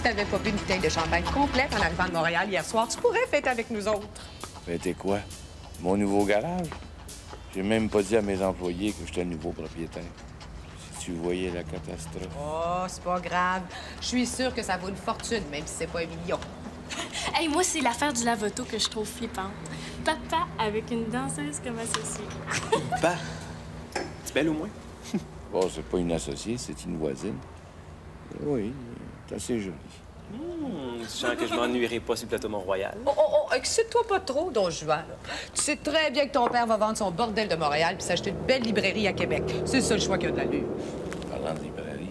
t'avais pas bu une bouteille de champagne complète en arrivant de Montréal hier soir, tu pourrais fêter avec nous autres. Fêter quoi? Mon nouveau garage? J'ai même pas dit à mes employés que j'étais le nouveau propriétaire. Si tu voyais la catastrophe. Oh, c'est pas grave. Je suis sûre que ça vaut une fortune, même si c'est pas un million. Hey, moi, c'est l'affaire du lavoto que je trouve flippante. Papa avec une danseuse comme associée. Bah, c'est belle au moins? Bon, c'est pas une associée, c'est une voisine. Oui, c'est assez joli. Je sens que je m'ennuierai pas sur le plateau Mont-Royal. Oh, excite-toi pas trop, Don Juan. Tu sais très bien que ton père va vendre son bordel de Montréal puis s'acheter une belle librairie à Québec. C'est le seul choix qu'il y a de l'allure. Parlant de librairie,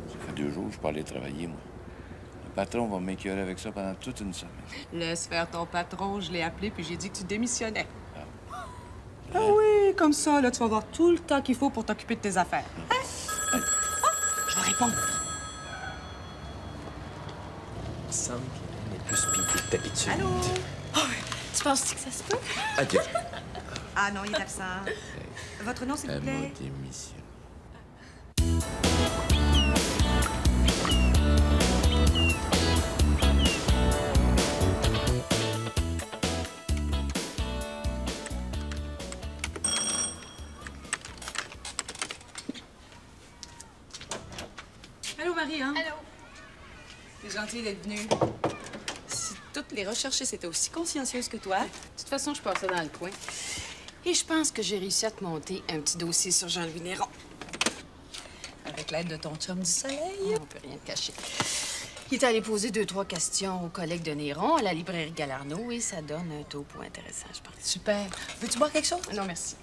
ça fait 2 jours que je peux aller travailler, moi. Le patron va m'écœurer avec ça pendant toute une semaine. Laisse faire ton patron, je l'ai appelé puis j'ai dit que tu démissionnais. Ah oui, comme ça, là, tu vas avoir tout le temps qu'il faut pour t'occuper de tes affaires. Hein? Ah, je vais répondre. Il me semble qu'elle est plus speedée que d'habitude. Allô? Oh, tu penses-tu que ça se peut? OK. Ah non, il est absent. Votre nom, s'il vous À plaît? ma démission. Allô, Marie, hein? Allô? C'est gentil d'être venue. Si toutes les recherchistes étaient aussi consciencieuses que toi... De toute façon, je passais dans le coin. Et je pense que j'ai réussi à te monter un petit dossier sur Jean-Louis Néron. Avec l'aide de ton chum du soleil. On peut rien te cacher. Il est allé poser 2-3 questions aux collègues de Néron à la librairie Galarno et ça donne un topo intéressant, je pense. Super. Veux-tu boire quelque chose? Non, merci.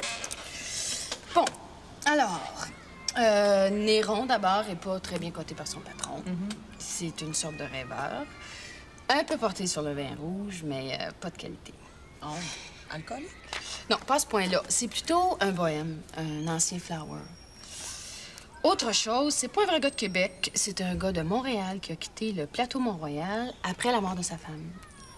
Bon, alors, Néron, d'abord, est pas très bien coté par son patron. C'est une sorte de rêveur. Un peu porté sur le vin rouge, mais pas de qualité. Oh, alcoolique? Non, pas à ce point-là. C'est plutôt un bohème, un ancien flower. Autre chose, c'est pas un vrai gars de Québec. C'est un gars de Montréal qui a quitté le plateau Mont-Royal après la mort de sa femme,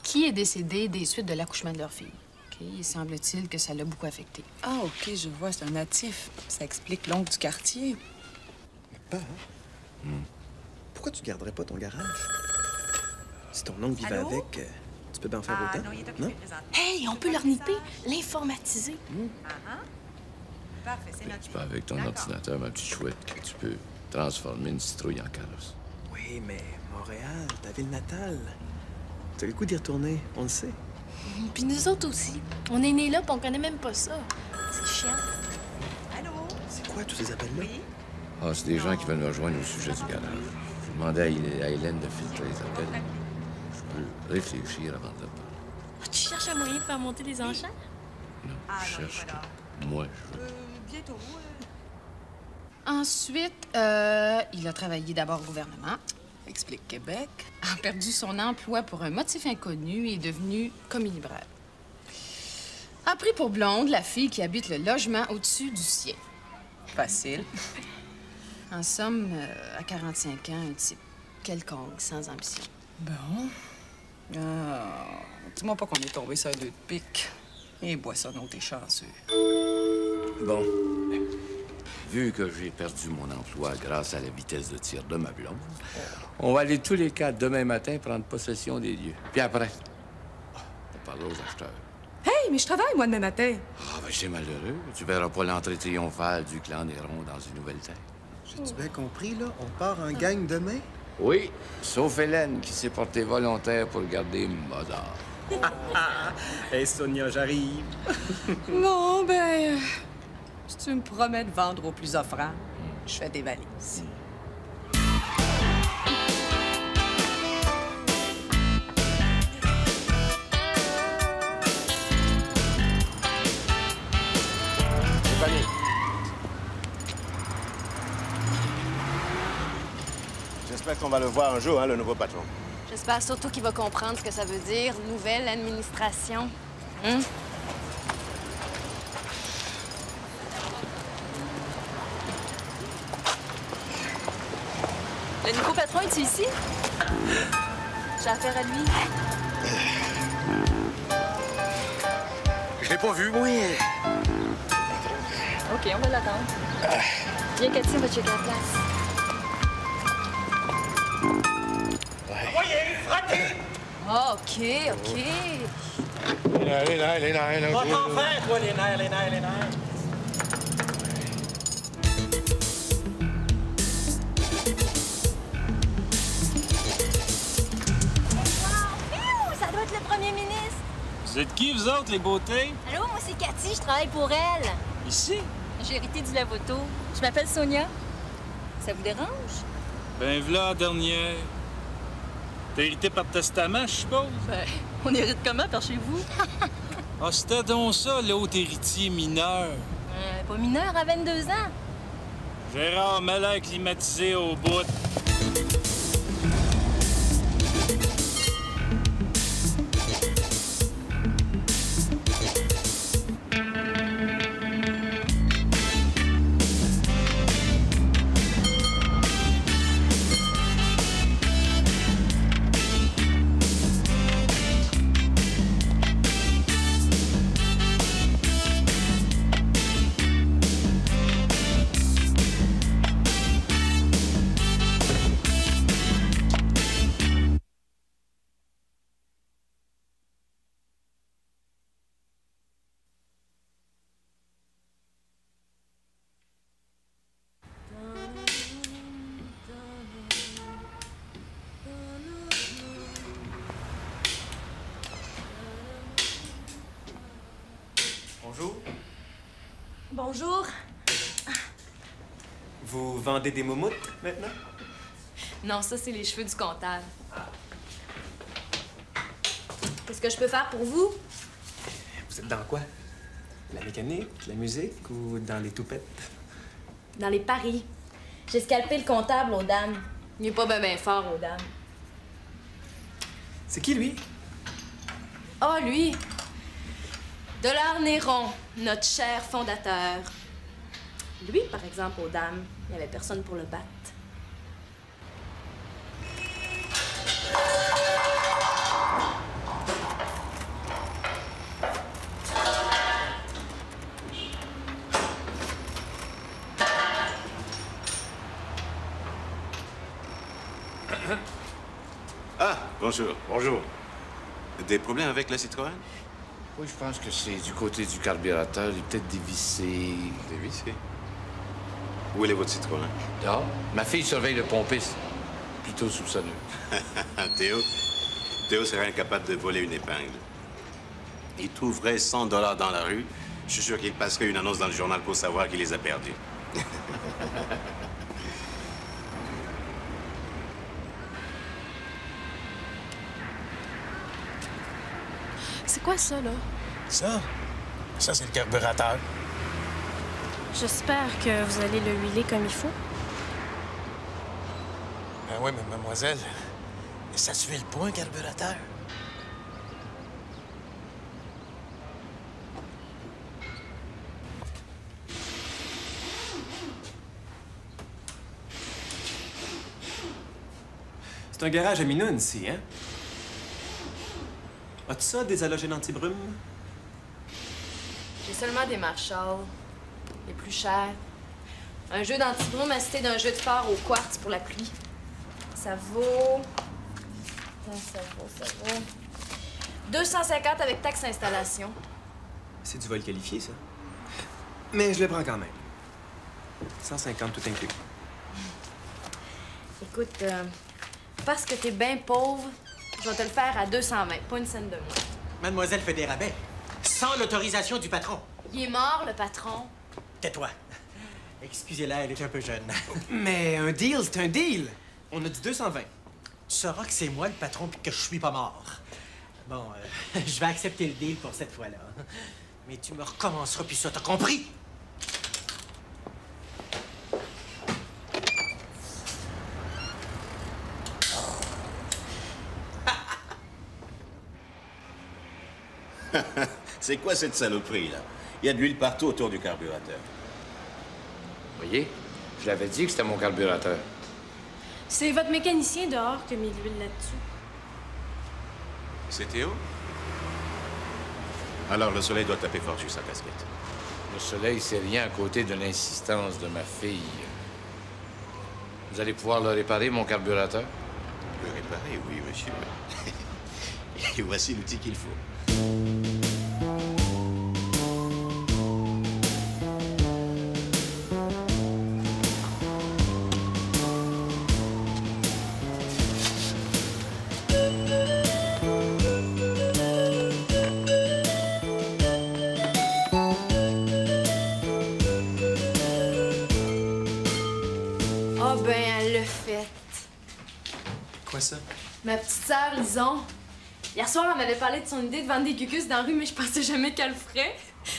qui est décédée des suites de l'accouchement de leur fille. OK? Il semble-t-il que ça l'a beaucoup affecté. Ah, OK, je vois, c'est un natif. Ça explique l'oncle du quartier. Pas, hein? Pourquoi tu garderais pas ton garage? Si ton oncle vivait Allô? avec, tu peux bien en faire Ah autant? non, il est occupé présentement. Hey, on peut leur nipper, l'informatiser. Parfait, c'est notre C'est pas avec ton ordinateur, ma petite chouette, que tu peux transformer une citrouille en carrosse. Oui, mais Montréal, ta ville natale. T'as le goût d'y retourner, on le sait. Puis nous autres aussi. On est nés là, puis on connaît même pas ça. C'est chiant. Allô? C'est quoi tous ces appels-là? Oui? Ah, c'est des gens qui veulent me rejoindre au sujet du garage. Je demandais à Hélène de filtrer les appels. Je peux réfléchir avant de le parler. Tu cherches un moyen de faire monter les enchères? Non, Ah, je non, cherche voilà. pas. Moi, je veux. Bientôt. Ensuite, il a travaillé d'abord au gouvernement, Explique Québec. a perdu son emploi pour un motif inconnu et est devenu commis libraire. A pris pour blonde la fille qui habite le logement au-dessus du sien. Facile. En somme, à 45 ans, un type quelconque, sans ambition. Bon. Ah, dis-moi pas qu'on est tombé sur un 2 de pique. Et Boissonneau, t'es chanceux. Bon. Vu que j'ai perdu mon emploi grâce à la vitesse de tir de ma blonde, on va aller tous les 4 demain matin prendre possession des lieux. Puis après, on parlera aux acheteurs. Hey, mais je travaille, moi, demain matin. Ah, ben c'est malheureux. Tu verras pas l'entrée triomphale du clan Néron dans une nouvelle terre. J'ai-tu bien compris, là? On part en gang demain? Oui, sauf Hélène qui s'est portée volontaire pour garder Mozart. Hey, Sonia, j'arrive. Bon, ben... Si tu me promets de vendre au plus offrant, je fais des valises. Stéphanie. J'espère qu'on va le voir un jour, hein, le nouveau patron. J'espère surtout qu'il va comprendre ce que ça veut dire, nouvelle administration. Le nouveau patron est ici? J'ai affaire à lui. Je l'ai pas vu. Oui. OK, on va l'attendre. Viens, Cathy, on va checker la place. Voyez Ah, OK. Les nerfs. Va t'en faire, toi, les nerfs. Ça doit être le premier ministre. Vous êtes qui, vous autres, les beautés? Allô, moi, c'est Cathy, je travaille pour elle. Ici? J'ai hérité du Lavoto. Je m'appelle Sonia. Ça vous dérange? Ben, voilà la dernière. T'as hérité par testament, je suppose? Ben, on hérite comment par chez vous? Ah, c'était donc ça, l'autre héritier mineur. Pas mineur, à 22 ans. Gérard Malin climatisé au bout. Bonjour. Bonjour. Vous vendez des moumoutes maintenant? Non, ça, c'est les cheveux du comptable. Qu'est-ce que je peux faire pour vous? Vous êtes dans quoi? La mécanique, la musique ou dans les toupettes? Dans les paris. J'ai scalpé le comptable aux dames. Il est pas ben fort aux dames. C'est qui, lui? Ah, lui! Dollar Néron, notre cher fondateur. Lui, par exemple, aux dames, il n'y avait personne pour le battre. Ah, bonjour. Bonjour. Des problèmes avec la Citroën? Oui, je pense que c'est du côté du carburateur. Il est peut-être dévissé. Dévissé? Où est votre Citroën? Dehors. Ma fille surveille le pompiste. Plutôt soupçonneux. Théo serait incapable de voler une épingle. Il trouverait 100 $ dans la rue. Je suis sûr qu'il passerait une annonce dans le journal pour savoir qu'il les a perdus. C'est quoi ça, là? Ça, c'est le carburateur. J'espère que vous allez le huiler comme il faut. Ben oui, mais mademoiselle, ça se file pas, un carburateur. C'est un garage à Minoune, ici, hein? As-tu ça, des halogènes anti-brume? J'ai seulement des Marshall. Les plus chers. Un jeu d'anti-brume assisté d'un jeu de phare au quartz pour la pluie. Ça vaut... Ça vaut... 250 avec taxe d'installation. C'est du vol qualifié, ça. Mais je le prends quand même. 150 tout inclus. Écoute, parce que t'es bien pauvre, je vais te le faire à 220, pas une scène de moins. Mademoiselle fait des rabais. Sans l'autorisation du patron. Il est mort, le patron. Tais-toi. Excusez-la, elle est un peu jeune. Mais un deal, c'est un deal! On a dit 220. Tu sauras que c'est moi le patron puis que je suis pas mort. Bon, je vais accepter le deal pour cette fois-là. Mais tu me recommenceras puis ça, t'as compris? C'est quoi cette saloperie, là? Il y a de l'huile partout autour du carburateur. Voyez, je l'avais dit que c'était mon carburateur. C'est votre mécanicien dehors qui a mis l'huile là-dessus. C'est Théo? Alors, le soleil doit taper fort sur sa casquette. Le soleil, c'est rien à côté de l'insistance de ma fille. Vous allez pouvoir le réparer, mon carburateur? Le réparer? préparé, oui, monsieur. Et voici l'outil qu'il faut. Ah ben, elle l'a fait. Quoi ça? Ma petite sœur, Lison. Hier soir, elle m'avait parlé de son idée de vendre des cucus dans la rue, mais je pensais jamais qu'elle le ferait.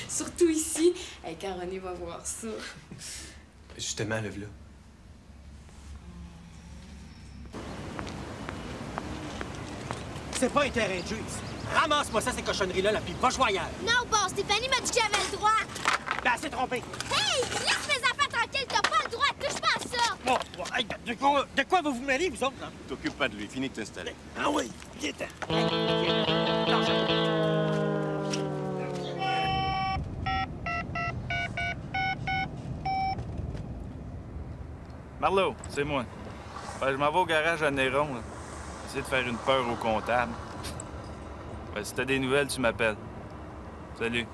Surtout ici. Hey, quand René va voir ça. Justement, le v'là. C'est pas un terrain de jeu ici. Ramasse-moi ça, ces cochonneries-là, là, puis va jouer ailleurs. Non, bon, Stéphanie m'a dit que j'avais le droit. Ben, elle s'est trompée. Hey, laisse mes affaires tranquilles, t'as pas le droit, touche pas à ça. Bon, hey, de quoi vous vous mêlez, vous autres, là? T'occupe pas de lui, finis de t'installer. Ah oui, viens-t'en. Marlo, c'est moi. Ben, je m'en vais au garage à Néron, là. Essayer de faire une peur au comptable. Ben, si t'as des nouvelles, tu m'appelles. Salut.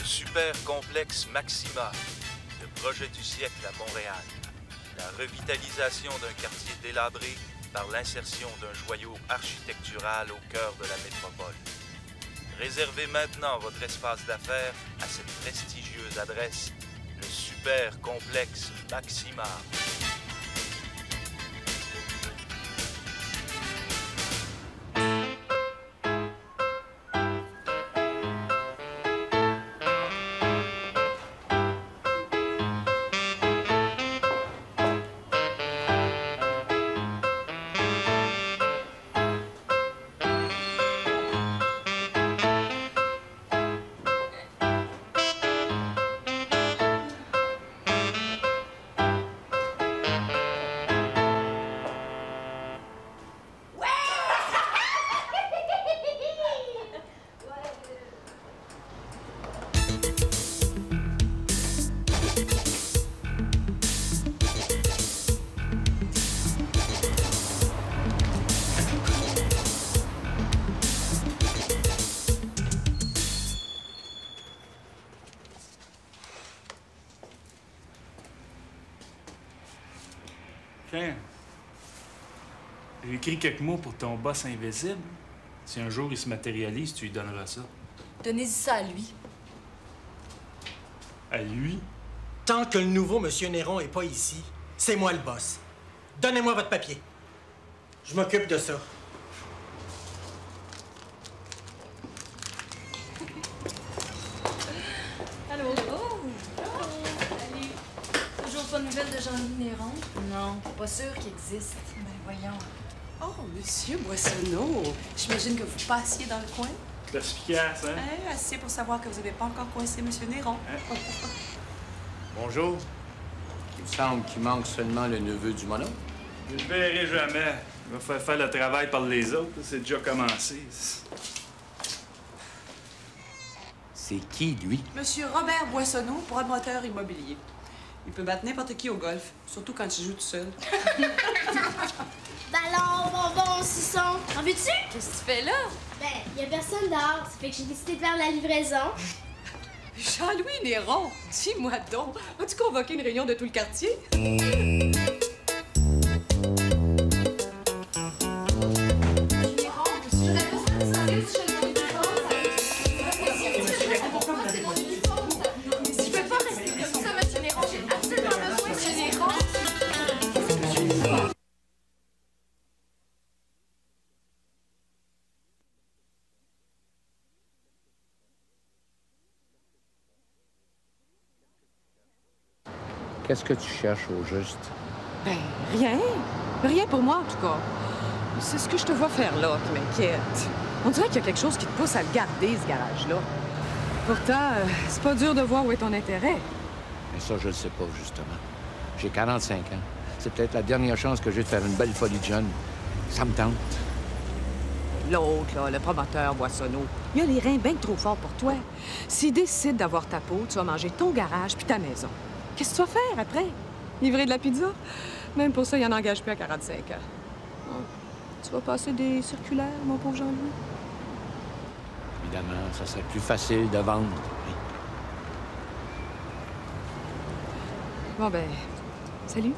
Super complexe Maxima, le projet du siècle à Montréal. La revitalisation d'un quartier délabré par l'insertion d'un joyau architectural au cœur de la métropole. Réservez maintenant votre espace d'affaires à cette prestigieuse adresse, le Super complexe Maxima. Tiens, j'ai écrit quelques mots pour ton boss invisible. Si un jour il se matérialise, tu lui donneras ça. Donnez-y ça à lui. À lui? Tant que le nouveau Monsieur Néron est pas ici, c'est moi le boss. Donnez-moi votre papier. Je m'occupe de ça. Allô? Oh! Salut. Toujours pas de nouvelles de Jean-Louis Néron? Non, pas sûr qu'il existe. Ben voyons. Oh, Monsieur Boissonneau, j'imagine que vous passiez dans le coin. Perspicace, hein? Assez pour savoir que vous n'avez pas encore coincé Monsieur Néron. Bonjour. Il me semble qu'il manque seulement le neveu du mono. Je le verrai jamais. Il va faire le travail par les autres. C'est déjà commencé. C'est qui, lui? Monsieur Robert Boissonneau, promoteur immobilier. Il peut battre n'importe qui au golf, surtout quand il joue tout seul. Ballon, bonbon, suçon. En veux-tu? Qu'est-ce que tu fais là? Ben, y a personne dehors. Ça fait que j'ai décidé de faire la livraison. Jean-Louis Néron, dis-moi donc, as-tu convoqué une réunion de tout le quartier? Qu'est-ce que tu cherches au juste? Ben, rien. Rien pour moi, en tout cas. C'est ce que je te vois faire là qui m'inquiète. On dirait qu'il y a quelque chose qui te pousse à le garder, ce garage-là. Pourtant, c'est pas dur de voir où est ton intérêt. Mais ça, je le sais pas, justement. J'ai 45 ans. C'est peut-être la dernière chance que j'ai de faire une belle folie de jeune. Ça me tente. L'autre, là, le promoteur Boissonneau, il a les reins bien trop forts pour toi. S'il décide d'avoir ta peau, tu vas manger ton garage puis ta maison. Qu'est-ce que tu vas faire après? Livrer de la pizza? Même pour ça, il en engage plus à 45 ans. Oh. Tu vas passer des circulaires, mon pauvre Jean-Louis? Évidemment, ça serait plus facile de vendre. Bon, ben, salut.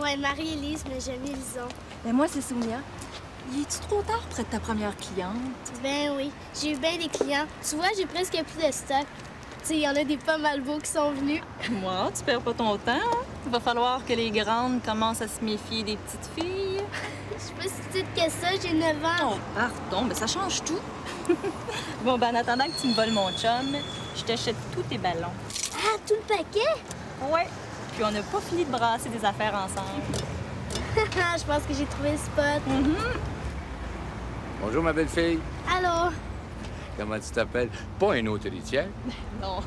Ouais, Marie-Élise, mais j'aime Lison. Ben moi, c'est Sonia. Y es-tu trop tard près de ta première cliente? Ben oui, j'ai eu bien des clients. Tu vois, j'ai presque plus de stock. Tu sais, il y en a des pas mal beaux qui sont venus. Moi, tu perds pas ton temps. Hein? Il va falloir que les grandes commencent à se méfier des petites filles. Je suis pas si petite que ça, j'ai 9 ans. Oh, pardon, mais ça change tout. Bon, ben en attendant que tu me voles mon chum, je t'achète tous tes ballons. Ah, tout le paquet? Ouais. Puis on n'a pas fini de brasser des affaires ensemble. Je pense que j'ai trouvé le spot. Bonjour, ma belle-fille. Allô? Comment tu t'appelles? Pas une autre héritière? Non.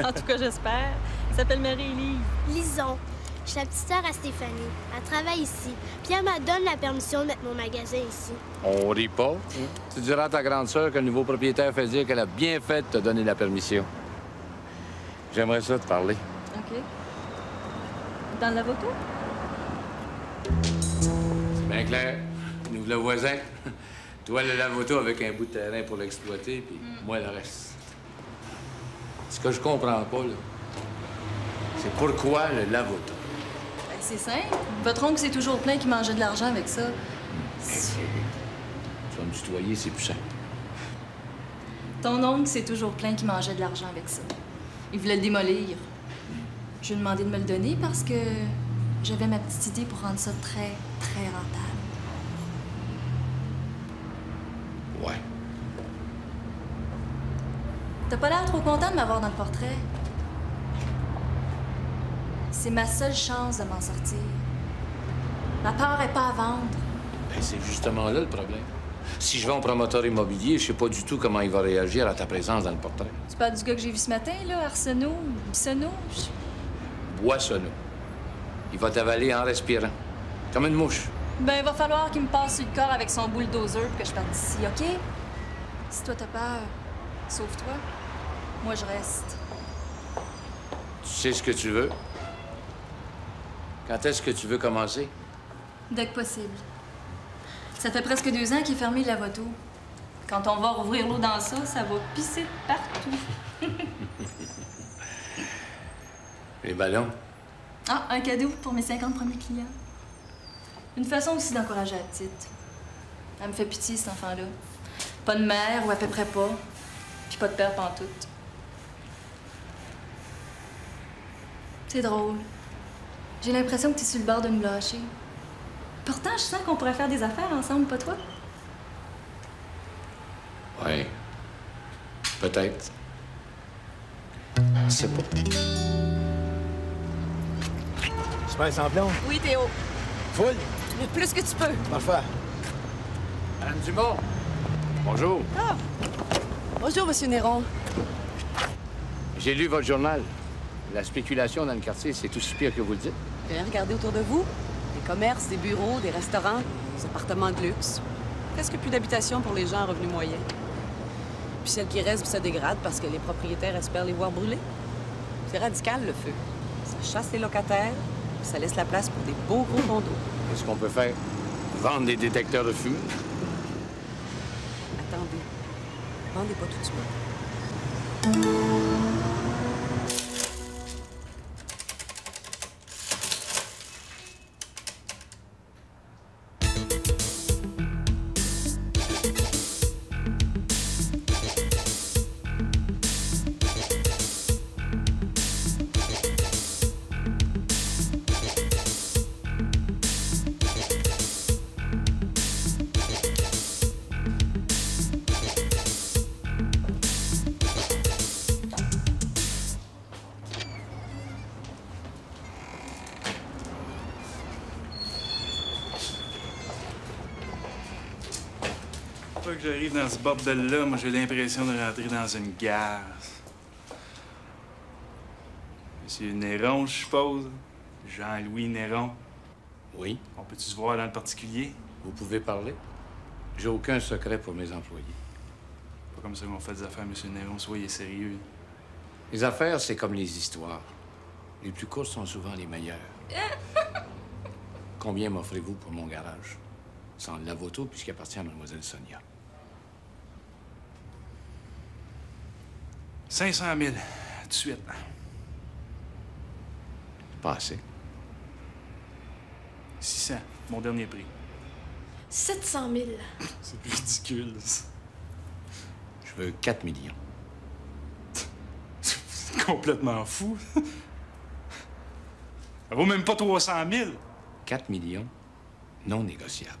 En tout cas, j'espère. Elle s'appelle Marie-Élise. Lison. Je suis la petite sœur à Stéphanie. Elle travaille ici. Puis elle me donne la permission de mettre mon magasin ici. On rit pas. Tu diras à ta grande sœur que le nouveau propriétaire fait dire qu'elle a bien fait de te donner la permission. J'aimerais ça te parler. OK. Dans le lavoto? C'est bien clair. Nous, le voisin. Toi, le lavoto avec un bout de terrain pour l'exploiter, puis moi, le reste. Ce que je comprends pas, là, c'est pourquoi le lavoto? Ben, c'est simple. Votre oncle, c'est toujours plein qui mangeait de l'argent avec ça. Tu vas me tutoyer, c'est plus simple. Ton oncle, c'est toujours plein qui mangeait de l'argent avec ça. Il voulait le démolir. Je lui ai demandé de me le donner parce que j'avais ma petite idée pour rendre ça très, très rentable. Ouais. T'as pas l'air trop content de m'avoir dans le portrait. C'est ma seule chance de m'en sortir. Ma peur est pas à vendre. Ben, c'est justement là le problème. Si je vais au promoteur immobilier, je sais pas du tout comment il va réagir à ta présence dans le portrait. Tu parles du gars que j'ai vu ce matin, là, Arsenault, Bissonneau? Boissonneau. Il va t'avaler en respirant. Comme une mouche. Ben, il va falloir qu'il me passe sur le corps avec son bulldozer pour que je parte d'ici, OK? Si toi t'as peur, sauve-toi. Moi, je reste. Tu sais ce que tu veux? Quand est-ce que tu veux commencer? Dès que possible. Ça fait presque 2 ans qu'il est fermé, le lavoto. Quand on va rouvrir l'eau dans ça, ça va pisser de partout. Les ballons? Ah, un cadeau pour mes 50 premiers clients. Une façon aussi d'encourager la petite. Elle me fait pitié, cet enfant-là. Pas de mère, ou à peu près pas. Puis pas de père pantoute. C'est drôle. J'ai l'impression que t'es sur le bord de nous lâcher. Pourtant, je sens qu'on pourrait faire des affaires ensemble, pas toi? Ouais. Peut-être. Je sais pas. Tu fais un semblant? Oui, Théo. Full? Le plus que tu peux. Parfait. Madame Dumont. Bonjour. Ah! Bonjour, Monsieur Néron. J'ai lu votre journal. La spéculation dans le quartier, c'est aussi pire que vous le dites. Bien, regardez autour de vous. Des commerces, des bureaux, des restaurants, des appartements de luxe. Presque plus d'habitation pour les gens à revenus moyens. Puis celles qui restent se dégradent parce que les propriétaires espèrent les voir brûler. C'est radical, le feu. Ça chasse les locataires, puis ça laisse la place pour des beaux gros condos. Qu'est-ce qu'on peut faire? Vendre des détecteurs de fumée? Attendez. Vendez pas tout de suite. Chaque fois que j'arrive dans ce bordel-là, moi, j'ai l'impression de rentrer dans une gare. Monsieur Néron, je suppose. Jean-Louis Néron. Oui. On peut-tu se voir dans le particulier? Vous pouvez parler. J'ai aucun secret pour mes employés. Pas comme ça qu'on fait des affaires, Monsieur Néron. Soyez sérieux. Les affaires, c'est comme les histoires. Les plus courtes sont souvent les meilleures. Combien m'offrez-vous pour mon garage? Sans le lave-auto, puisqu'il appartient à Mademoiselle Sonia. 500 000, tout de suite. Pas assez. 600, mon dernier prix. 700 000. C'est ridicule. Je veux 4 millions. C'est complètement fou. Ça vaut même pas 300 000. 4 millions, non négociables.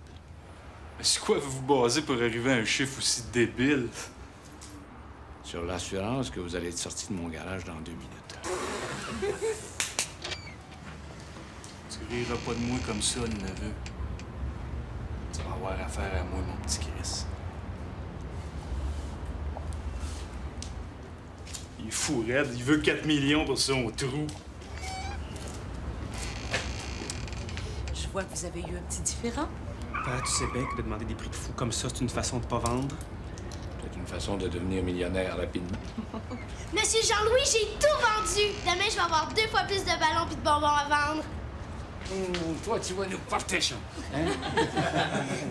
Mais sur quoi vous vous basez pour arriver à un chiffre aussi débile? Sur l'assurance que vous allez être sorti de mon garage dans 2 minutes. Tu riras pas de moi comme ça, le neveu. Tu vas avoir affaire à moi, mon petit Chris. Il est fou, raide. Il veut 4 millions pour son trou. Je vois que vous avez eu un petit différend. Père, tu sais bien que de demander des prix de fou comme ça, c'est une façon de pas vendre. C'est une façon de devenir millionnaire rapidement. Monsieur Jean-Louis, j'ai tout vendu. Demain, je vais avoir 2 fois plus de ballons puis de bonbons à vendre. Toi, tu vas nous porter ça. Hein?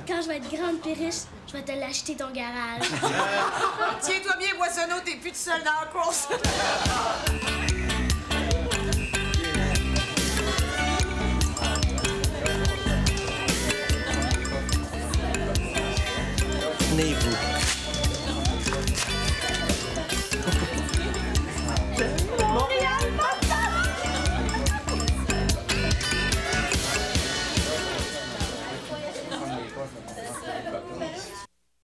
Quand je vais être grande et riche, je vais te l'acheter ton garage. Tiens-toi bien, Boissonneau, t'es plus tout seul dans la course. Tenez-vous.